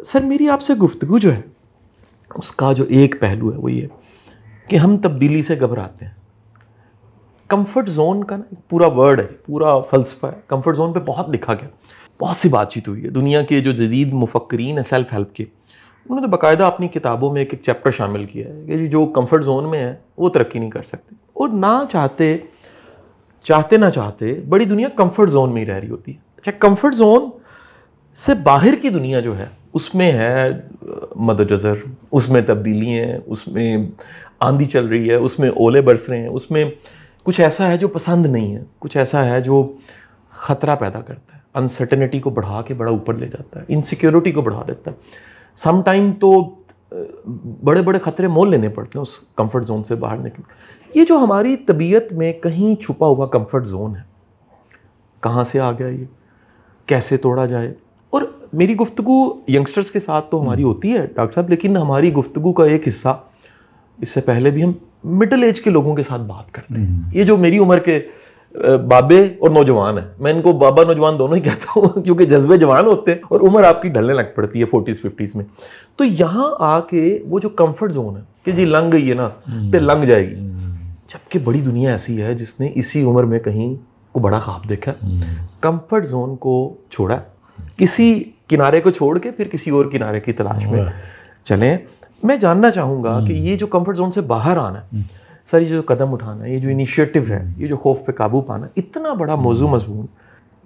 Sir मेरी आपसे गुफ्तगू जो है उसका जो एक पहलू है वो ये कि हम तब्दीली से घबराते हैं। कंफर्ट जोन का ना पूरा वर्ड है, पूरा फ़लसफ़ा है। कंफर्ट जोन पे बहुत लिखा गया, बहुत सी बातचीत हुई है। दुनिया के जो जदीद मुफक्करीन हैं सेल्फ हेल्प के, उन्होंने तो बाकायदा अपनी किताबों में एक चैप्टर शामिल किया है कि जो कंफर्ट जोन में है वो तरक्की नहीं कर सकते, और ना चाहते ना चाहते बड़ी दुनिया कंफर्ट जोन में ही रह रही होती है। अच्छा, कंफर्ट जोन से बाहर की दुनिया जो है उसमें है मदजर, उसमें तब्दीली हैं, उसमें आंधी चल रही है, उसमें ओले बरस रहे हैं, उसमें कुछ ऐसा है जो पसंद नहीं है, कुछ ऐसा है जो ख़तरा पैदा करता है, अनसर्टेनिटी को बढ़ा के बड़ा ऊपर ले जाता है, इनसिक्योरिटी को बढ़ा देता है। सम टाइम तो बड़े बड़े ख़तरे मोल लेने पड़ते हैं उस कंफर्ट जोन से बाहर निकल। ये जो हमारी तबीयत में कहीं छुपा हुआ कंफर्ट जोन है, कहाँ से आ गया ये, कैसे तोड़ा जाए? और मेरी गुफ्तगू यंगस्टर्स के साथ तो हमारी होती है डॉक्टर साहब, लेकिन हमारी गुफ्तगू का एक हिस्सा इससे पहले भी हम मिडिल एज के लोगों के साथ बात करते हैं। ये जो मेरी उम्र के बाबे और नौजवान है, मैं इनको बाबा नौजवान दोनों ही कहता हूँ क्योंकि जज्बे जवान होते हैं और उम्र आपकी ढलने लग पड़ती है 40s 50s में। तो यहाँ आके वो जो कंफर्ट जोन है कि जी लंघ गई है ना तो लंघ जाएगी, जबकि बड़ी दुनिया ऐसी है जिसने इसी उम्र में कहीं को बड़ा ख्वाब देखा, कंफर्ट जोन को छोड़ा, किसी किनारे को छोड़ के फिर किसी और किनारे की तलाश में चलें। मैं जानना चाहूँगा कि ये जो कंफर्ट जोन से बाहर आना है, सर ये जो कदम उठाना है, ये जो इनिशिएटिव है, ये जो खौफ पे काबू पाना, इतना बड़ा मौजू मजमून,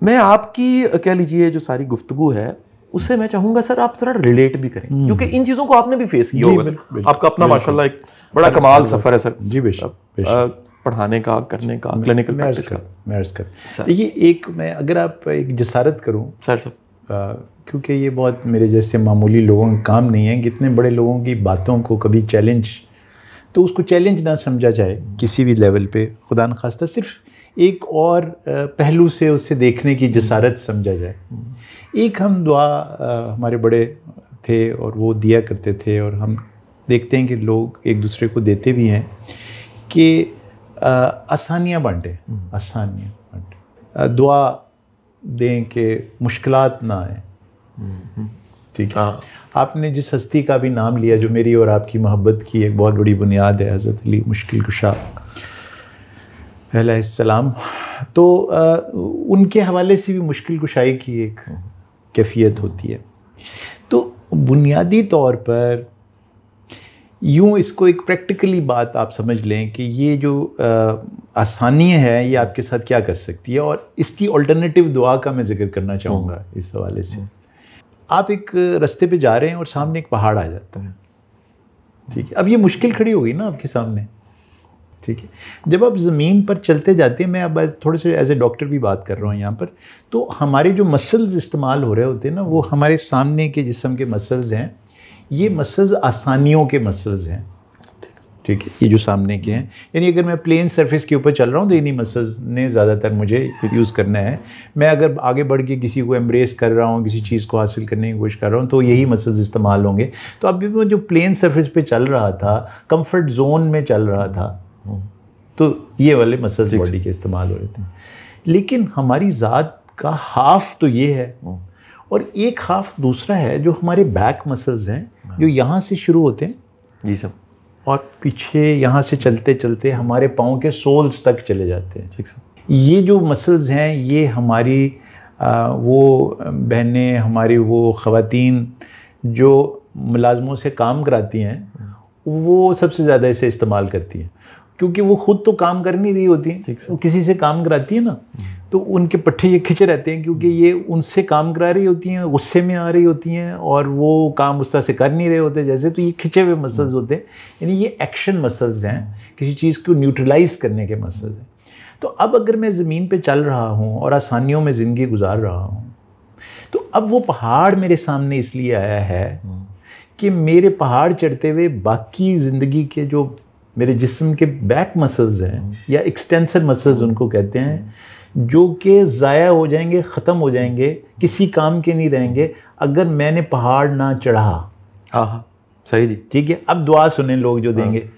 मैं आपकी कह लीजिए जो सारी गुफ्तगू है उससे मैं चाहूँगा सर आप थोड़ा रिलेट भी करें, क्योंकि इन चीज़ों को आपने भी फेस किया होगा सर। आपका अपना माशाल्लाह एक बड़ा कमाल सफ़र है सर जी, बेशक पढ़ाने का, करने का, क्लिनिकल प्रैक्टिस का। देखिए, एक मैं अगर आप एक जसारत करूँ सर क्योंकि ये बहुत मेरे जैसे मामूली लोगों का काम नहीं है कि इतने बड़े लोगों की बातों को कभी चैलेंज, तो उसको चैलेंज ना समझा जाए किसी भी लेवल पे, खुदा न खास्ता सिर्फ एक और पहलू से उसे देखने की जसारत समझा जाए। एक हम दुआ हमारे बड़े थे और वो दिया करते थे, और हम देखते हैं कि लोग एक दूसरे को देते भी हैं कि आसानियाँ बांटें, आसानियाँ बांटें, दुआ दें कि मुश्किलात ना आए। ठीक है। आपने जिस हस्ती का भी नाम लिया जो मेरी और आपकी मोहब्बत की एक बहुत बड़ी बुनियाद है, हज़रत अली मुश्किल कुशा अलैहिस्सलाम, तो उनके हवाले से भी मुश्किल कुशाई की एक कैफियत होती है। तो बुनियादी तौर पर यूँ इसको एक प्रैक्टिकली बात आप समझ लें कि ये जो आसानी है ये आपके साथ क्या कर सकती है, और इसकी अल्टरनेटिव दुआ का मैं जिक्र करना चाहूँगा इस हवाले से। आप एक रास्ते पे जा रहे हैं और सामने एक पहाड़ आ जाता है, ठीक है। अब ये मुश्किल खड़ी हो गई ना आपके सामने, ठीक है। जब आप ज़मीन पर चलते जाते हैं, मैं अब थोड़े से एज ए डॉक्टर भी बात कर रहा हूँ यहाँ पर, तो हमारे जो मसल्स इस्तेमाल हो रहे होते हैं ना, वो हमारे सामने के जिस्म के मसल्स हैं, ये मसल्स आसानियों के मसल्स हैं, ठीक है। ये जो सामने के हैं, यानी अगर मैं प्लेन सरफेस के ऊपर चल रहा हूँ तो इन्हीं मसल्स ने ज़्यादातर मुझे यूज़ करना है। मैं अगर आगे बढ़ के किसी को एम्ब्रेस कर रहा हूँ, किसी चीज़ को हासिल करने की कोशिश कर रहा हूँ, तो यही मसल्स इस्तेमाल होंगे। तो अभी मैं जो प्लेन सरफेस पे चल रहा था, कंफर्ट जोन में चल रहा था, तो ये वाले मसल्स बॉडी के इस्तेमाल हो रहे थे। लेकिन हमारी ज़ात का हाफ तो ये है, और एक हाफ दूसरा है जो हमारे बैक मसल्स हैं, जो यहाँ से शुरू होते हैं जी सब, और पीछे यहाँ से चलते चलते हमारे पाँव के सोल्स तक चले जाते हैं। ठीक सर। ये जो मसल्स हैं, ये हमारी वो बहनें, हमारी वो ख़वातीन जो मुलाजमों से काम कराती हैं, वो सबसे ज़्यादा इसे इस्तेमाल करती हैं, क्योंकि वो ख़ुद तो काम कर नहीं रही होती हैं, वो किसी से काम कराती है ना, तो उनके पट्टे ये खिंचे रहते हैं, क्योंकि ये उनसे काम करा रही होती हैं, गुस्से में आ रही होती हैं, और वो काम उस तरह से कर नहीं रहे होते जैसे, तो ये खिंचे हुए मसल्स होते हैं। यानी ये एक्शन मसल्स हैं, किसी चीज़ को न्यूट्रलाइज करने के मसल्स हैं। तो अब अगर मैं ज़मीन पे चल रहा हूँ और आसानियों में ज़िंदगी गुजार रहा हूँ, तो अब वो पहाड़ मेरे सामने इसलिए आया है कि मेरे पहाड़ चढ़ते हुए बाकी ज़िंदगी के जो मेरे जिस्म के बैक मसल्स हैं, या एक्सटेंसर मसल्स उनको कहते हैं, जो कि ज़ाया हो जाएंगे, ख़त्म हो जाएंगे, किसी काम के नहीं रहेंगे अगर मैंने पहाड़ ना चढ़ा। हाँ सही जी, ठीक है। अब दुआ सुने लोग जो देंगे,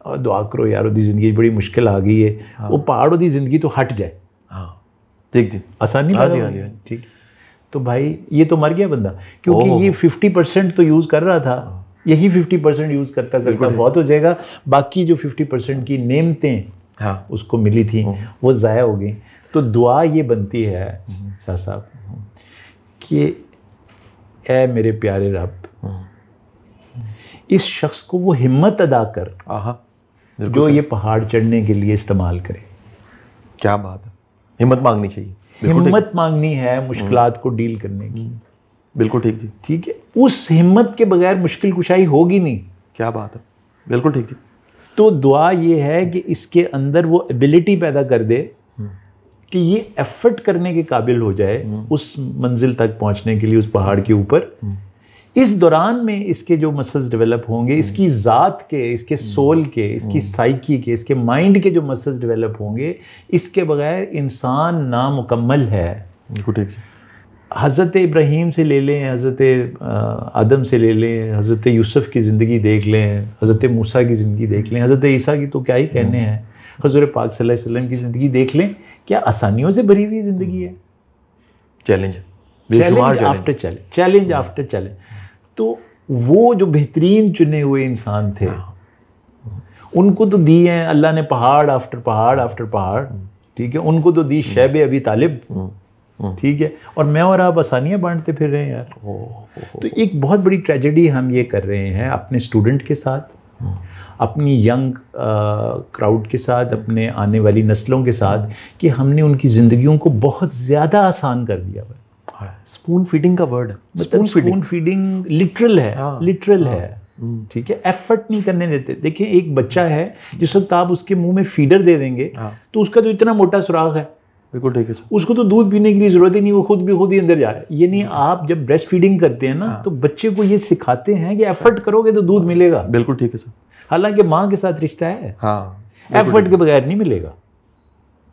और दुआ करो यार ओदी ज़िंदगी बड़ी मुश्किल आ गई है, वो पहाड़ ओदी ज़िंदगी तो हट जाए। हाँ ठीक जी, आसानी। हाँ जी, हाँ जी, ठीक। तो भाई ये तो मर गया बंदा, क्योंकि ये 50% तो यूज़ कर रहा था, यही 50% यूज़ करता करता बहुत हो जाएगा, बाकी जो 50% की नेमतें उसको मिली थी वो ज़ाया हो गई। तो दुआ ये बनती है शाह साहब कि ऐ मेरे प्यारे रब, इस शख्स को वो हिम्मत अदा कर जो ये पहाड़ चढ़ने के लिए इस्तेमाल करे। क्या बात है, हिम्मत मांगनी चाहिए, हिम्मत मांगनी है मुश्किलात को डील करने की। बिल्कुल ठीक जी, ठीक है, उस हिम्मत के बगैर मुश्किल कुशाई होगी नहीं। क्या बात है, बिल्कुल ठीक जी। तो दुआ ये है कि इसके अंदर वो एबिलिटी पैदा कर दे कि ये एफर्ट करने के काबिल हो जाए उस मंजिल तक पहुंचने के लिए, उस पहाड़ के ऊपर। इस दौरान में इसके जो मसल्स डेवलप होंगे, इसकी ज़ात के, इसके सोल के, इसकी साइकी के, इसके माइंड के जो मसल्स डेवलप होंगे, इसके बगैर इंसान नामुकम्मल है। बिल्कुल ठीक। हज़रत इब्राहीम से ले लें, हज़रत आदम से ले लें, हज़रत यूसुफ की ज़िंदगी देख लें, हज़रत मूसा की ज़िंदगी देख लें, हज़रत ईसा की तो क्या ही कहने हैं, हुज़ूर पाक सल्लल्लाहु अलैहि वसल्लम की ज़िंदगी देख लें, क्या आसानियों से भरी हुई ज़िंदगी है। Challenge after challenge, challenge after challenge. तो वो जो बेहतरीन चुने हुए इंसान थे, उनको तो दी हैं अल्लाह ने पहाड़ आफ्टर पहाड़ आफ्टर पहाड़, ठीक है, उनको तो दी शैब अबी तालिब, ठीक है, और मैं और आप आसानियाँ बांटते फिर रहे हैं यार। तो एक बहुत बड़ी ट्रेजेडी हम ये कर रहे हैं अपने स्टूडेंट के साथ, अपनी यंग क्राउड के साथ, अपने आने वाली नस्लों के साथ, कि हमने उनकी ज़िंदगियों को बहुत ज़्यादा आसान कर दिया है। स्पून फीडिंग का वर्ड है, स्पून फीडिंग लिटरल है, लिटरल है, ठीक है, एफर्ट नहीं करने देते। देखिए एक बच्चा है, जिस वक्त आप उसके मुंह में फीडर दे देंगे तो उसका तो इतना मोटा सुराख है, बिल्कुल ठीक है, उसको तो दूध पीने की जरूरत ही नहीं, वो खुद ही अंदर जा रहा है। ये नहीं, आप जब ब्रेस्ट फीडिंग करते हैं ना, तो बच्चे को ये सिखाते हैं कि एफर्ट करोगे तो दूध मिलेगा। बिल्कुल ठीक है सर। हालांकि माँ के साथ रिश्ता है, हाँ, एफर्ट के बगैर नहीं मिलेगा।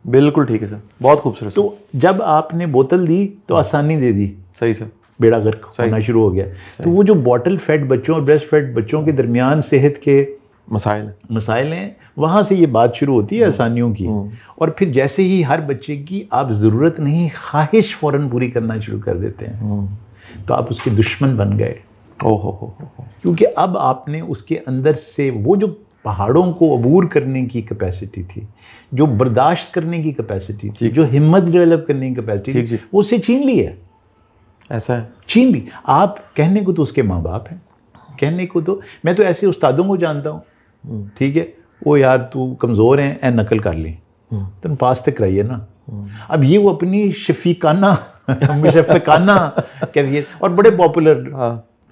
बिल्कुल ठीक है सर, बहुत खूबसूरत। तो जब आपने बोतल दी तो आसानी दे दी, सही सर, बेड़ा गर्क होना शुरू हो गया। तो वो जो बॉटल फेड बच्चों और ब्रेस्ट फेड बच्चों के दरमियान सेहत के मसाइल हैं, वहाँ से ये बात शुरू होती है आसानियों की। और फिर जैसे ही हर बच्चे की आप ज़रूरत नहीं ख्वाहिश फ़ौरन पूरी करना शुरू कर देते हैं, तो आप उसके दुश्मन बन गए। क्योंकि अब आपने उसके अंदर से वो जो पहाड़ों को अबूर करने की कैपेसिटी थी, जो बर्दाश्त करने की कैपेसिटी थी, जो हिम्मत डेवलप करने की कैपेसिटी थी, वो उससे छीन ली है। ऐसा है, छीन ली। आप कहने को तो उसके माँ बाप हैं, कहने को तो मैं तो ऐसे उस्तादों को जानता हूँ, ठीक है, वो यार तू कमज़ोर है, ए नकल कर ली, तुम पास तक कराइए ना। अब ये वो अपनी शफीकाना मुशफ़क़ाना कैफियत, और बड़े पॉपुलर,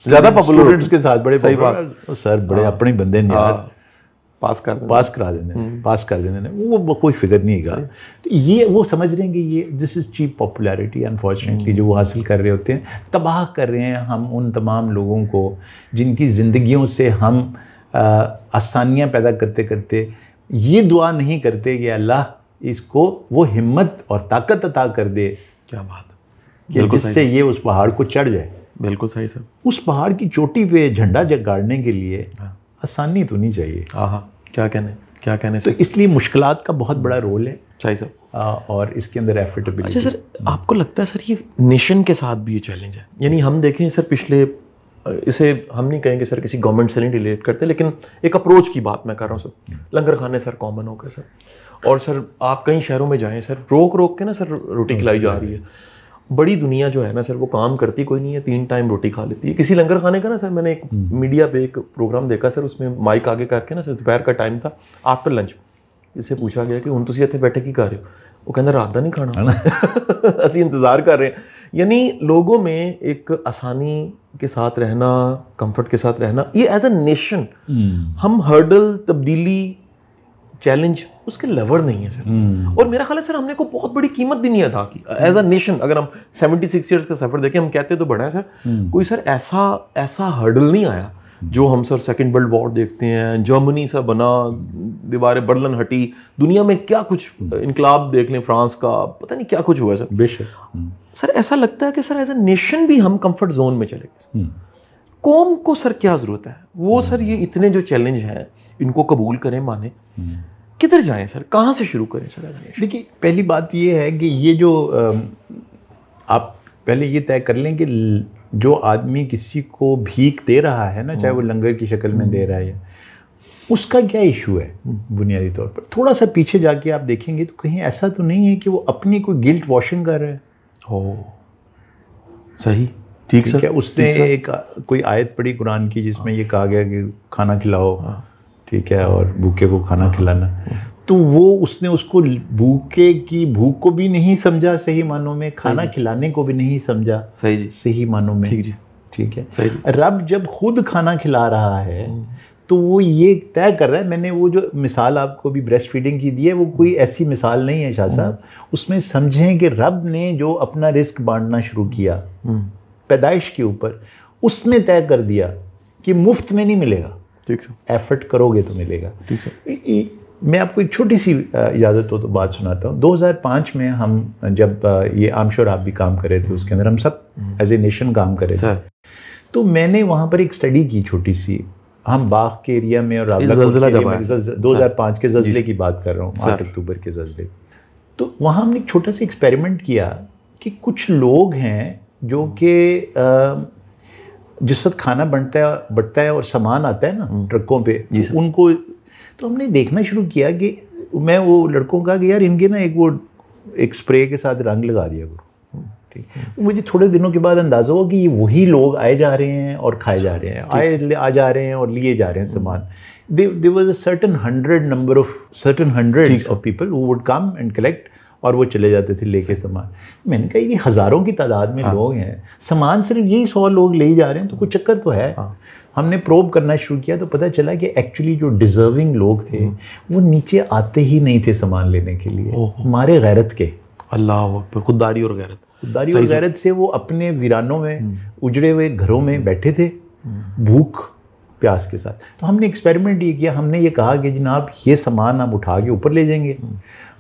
ज़्यादा पॉपुलर स्टूडेंट्स के साथ बड़े सही बात सर, बड़े अपने बंदे ने यार, पास करा देने वो कोई फिक्र नहीं है। तो ये वो समझ रहे हैं कि ये this is cheap popularity, unfortunately जो वो हासिल कर रहे होते हैं, तबाह कर रहे हैं हम उन तमाम लोगों को जिनकी ज़िंदगियों से हम आसानियाँ पैदा करते करते ये दुआ नहीं करते कि अल्लाह इसको वो हिम्मत और ताकत अता कर दे, क्या बात कि जिससे ये उस पहाड़ को चढ़ जाए। बिल्कुल सही सर। उस पहाड़ की चोटी पे झंडा गाड़ने के लिए आसानी तो नहीं चाहिए। हाँ, क्या कहने तो इसलिए मुश्किलात का बहुत बड़ा रोल है। सही सर। और इसके अंदर एफर्टेबिलिटी। अच्छा सर, आपको लगता है सर ये नेशन के साथ भी ये चैलेंज है? यानी हम देखें सर, पिछले, इसे हम नहीं कहेंगे सर किसी गवर्नमेंट से नहीं रिलेट करते, लेकिन एक अप्रोच की बात मैं कर रहा हूँ सर। लंगर खाने सर कॉमन हो गए सर, और सर आप कई शहरों में जाएँ सर, रोक के ना सर रोटी खिलाई जा रही है। बड़ी दुनिया जो है ना सर, वो काम करती कोई नहीं है, 3 टाइम रोटी खा लेती है। किसी लंगर खाने का ना सर, मैंने एक मीडिया पे एक प्रोग्राम देखा सर, उसमें माइक आगे करके ना सर, दोपहर का टाइम था, आफ्टर लंच, इससे पूछा गया कि हुण तुसीं इत्थे बैठे की कर रहे हो? वो कहना रात दा नहीं खाना असी इंतज़ार कर रहे हैं। यानी लोगों में एक आसानी के साथ रहना, कंफर्ट के साथ रहना, ये एज अ नेशन हम हर्डल, तब्दीली, चैलेंज उसके लेवल नहीं है सर। और मेरा ख्याल है सर, हमने को बहुत बड़ी कीमत भी नहीं अदा की एज अ नेशन। अगर हम 76 ईयर्स का सफ़र देखें, हम कहते तो बड़ा है सर, कोई सर ऐसा हर्डल नहीं आया जो हम सर सेकेंड वर्ल्ड वॉर देखते हैं, जर्मनी सा बना, दीवारें बर्लिन हटी, दुनिया में क्या कुछ इनकलाब देख लें, फ्रांस का, पता नहीं क्या कुछ हुआ सर। बेशक सर ऐसा लगता है कि सर एज अ नेशन भी हम कंफर्ट जोन में चले गए। कौम को सर क्या ज़रूरत है? वो सर ये इतने जो चैलेंज हैं, इनको कबूल करें, माने, किधर जाएं सर, कहाँ से शुरू करें सर एज अ नेशन? देखिए, पहली बात ये है कि ये जो आप पहले ये तय कर लें कि जो आदमी किसी को भीख दे रहा है ना, चाहे वो लंगर की शक्ल में दे रहा है, उसका क्या इशू है बुनियादी तौर पर। थोड़ा सा पीछे जाके आप देखेंगे तो कहीं ऐसा तो नहीं है कि वो अपनी कोई गिल्ट वॉशिंग कर रहा है। हो सही, ठीक सर। क्या उसने एक कोई आयत पढ़ी कुरान की जिसमें ये कहा गया कि खाना खिलाओ, ठीक है, और भूखे को खाना खिलाना, तो वो उसने उसको भूखे की भूख को भी नहीं समझा सही मानों में, खाना खिलाने को भी नहीं समझा सही जी, सही मानों में। ठीक जी, ठीक है। सही। रब जब खुद खाना खिला रहा है तो वो ये तय कर रहा है। मैंने वो जो मिसाल आपको भी ब्रेस्ट फीडिंग की दी है, वो कोई ऐसी मिसाल नहीं है शाह साहब। उसमें समझें कि रब ने जो अपना रिस्क बांटना शुरू किया पैदाइश के ऊपर, उसने तय कर दिया कि मुफ्त में नहीं मिलेगा, ठीक सर, एफर्ट करोगे तो मिलेगा। ठीक सर। मैं आपको एक छोटी सी इजाज़त हो तो बात सुनाता हूँ। 2005 में हम जब ये आमशोर आप भी काम कर रहे थे, उसके अंदर हम सब एज ए नेशन काम कर रहे थे, तो मैंने वहाँ पर एक स्टडी की छोटी सी। हम बाग के एरिया में और 2005 के ज़ल्ज़ले की बात कर रहा हूँ, 8 अक्टूबर के ज़ल्ज़ले। तो वहाँ हमने एक छोटा सा एक्सपेरिमेंट किया कि कुछ लोग हैं जो कि जिस वक्त खाना बढ़ता है और सामान आता है ना ट्रकों पे, उनको, तो हमने देखना शुरू किया कि मैं वो लड़कों का कि यार इनके ना एक स्प्रे के साथ रंग लगा दिया करो। ठीक, तो मुझे थोड़े दिनों के बाद अंदाज़ा हुआ कि ये वही लोग आए जा रहे हैं और खाए जा रहे हैं, आ जा रहे हैं और लिए जा रहे हैं सामान। There was a certain hundreds of people who would come and collect, और वो चले जाते थे लेके सामान। मैंने कहा ये हज़ारों की तादाद में लोग हैं, सामान सिर्फ यही 100 लोग ले जा रहे हैं, तो कुछ चक्कर तो है। हमने प्रोब करना शुरू किया तो पता चला कि एक्चुअली जो डिजर्विंग लोग थे वो नीचे आते ही नहीं थे सामान लेने के लिए, हमारे गैरत के। अल्लाह अकबर, खुददारी और गैरत से वो अपने वीरानों में, उजड़े हुए घरों में बैठे थे भूख प्यास के साथ। तो हमने एक्सपेरिमेंट ये किया, हमने ये कहा कि जनाब ये सामान आप उठा के ऊपर ले जाएंगे,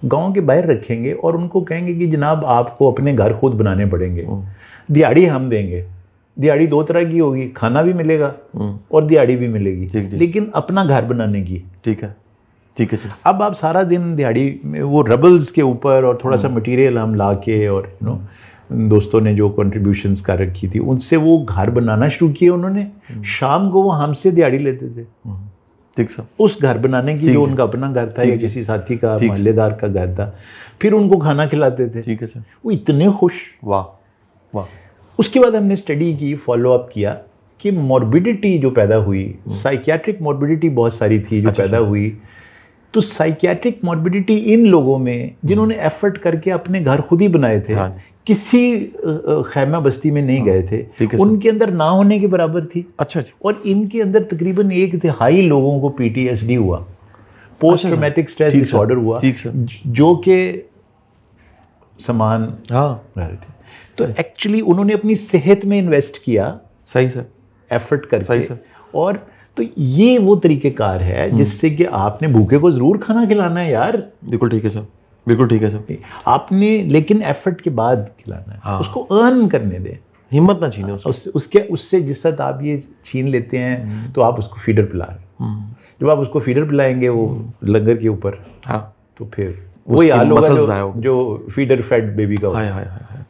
गांव के बाहर रखेंगे और उनको कहेंगे कि जनाब आपको अपने घर खुद बनाने पड़ेंगे, दिहाड़ी हम देंगे। दिहाड़ी 2 तरह की होगी, खाना भी मिलेगा और दिहाड़ी भी मिलेगी, लेकिन अपना घर बनाने की। ठीक है, ठीक है। अब आप सारा दिन दिहाड़ी में वो रबल्स के ऊपर और थोड़ा सा मटेरियल हम ला के, और दोस्तों ने जो कंट्रीब्यूशंस कर रखी थी उनसे वो घर बनाना शुरू किए उन्होंने। शाम को वो हमसे दिहाड़ी लेते थे, ठीक सर, उस घर बनाने की, जो उनका अपना घर था या किसी साथी का, मोहल्लेदार का घर था। फिर उनको खाना खिलाते थे। ठीक है सर। वो इतने खुश, वाह वाह। उसके बाद हमने स्टडी की, फॉलो अप किया कि मॉर्बिडिटी जो पैदा हुई, साइकियाट्रिक मॉर्बिडिटी बहुत सारी थी जो पैदा हुई। तो साइकियाट्रिक मॉर्बिडिटी इन लोगों में जिन्होंने एफर्ट करके अपने घर खुद ही बनाए थे, किसी खैमा बस्ती में नहीं गए थे, उनके अंदर ना होने के बराबर थी। अच्छा। और इनके अंदर तकरीबन 1/3 लोगों को PTSD हुआ, पोस्ट ट्रॉमेटिक स्ट्रेस डिसऑर्डर हुआ, जो कि समान रहे थे। तो एक्चुअली उन्होंने अपनी सेहत में इन्वेस्ट किया, सही सर, एफर्ट करके। और तो ये वो तरीक़ेकार है जिससे कि आपने भूखे को जरूर खाना खिलाना है यार, बिल्कुल ठीक है सर, बिल्कुल ठीक है सर, आपने लेकिन एफर्ट के बाद खिलाना है। उसको अर्न करने दें, हिम्मत ना छीने उससे जिस तरह आप ये छीन लेते हैं तो आप उसको फीडर पिला रहे हैं। जब आप उसको फीडर पिलाएंगे वो लंगर के ऊपर, तो फिर वही हाल होगा जो फीडर फेड बेबी का होगा।